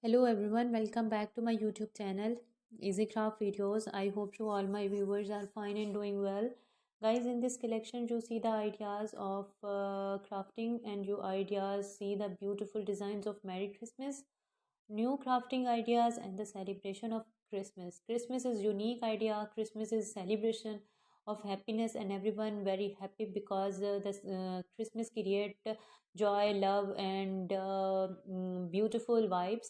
Hello everyone, welcome back to my YouTube channel Easy Craft Videos. I hope you all my viewers are fine and doing well. Guys, in this collection you see the ideas of crafting, and you ideas see the beautiful designs of Merry Christmas, new crafting ideas, and the celebration of Christmas. Christmas is unique idea. Christmas is celebration of happiness, and everyone very happy because this Christmas create joy, love, and beautiful vibes.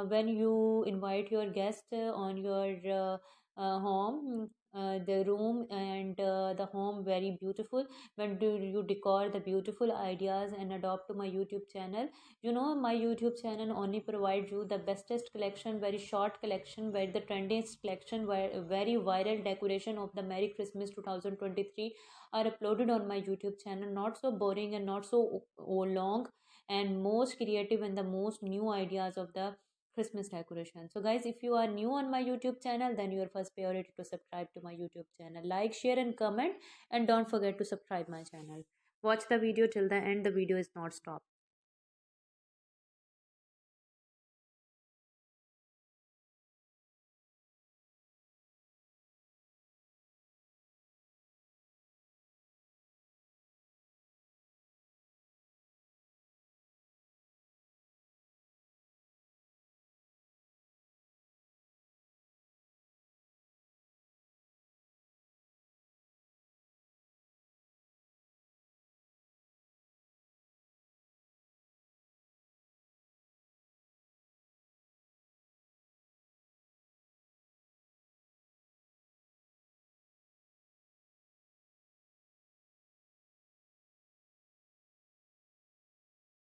When you invite your guest on your home, the room and the home very beautiful. When do you decor the beautiful ideas and adopt to my YouTube channel? You know, my YouTube channel only provides you the bestest collection, very short collection, where the trendiest collection, where very viral decoration of the Merry Christmas 2023 are uploaded on my YouTube channel. Not so boring and not so long, and most creative and the most new ideas of the Christmas decoration. So guys, if you are new on my YouTube channel, then your first priority to subscribe to my YouTube channel. Like, share and comment, and don't forget to subscribe my channel. Watch the video till the end. The video is not stopped.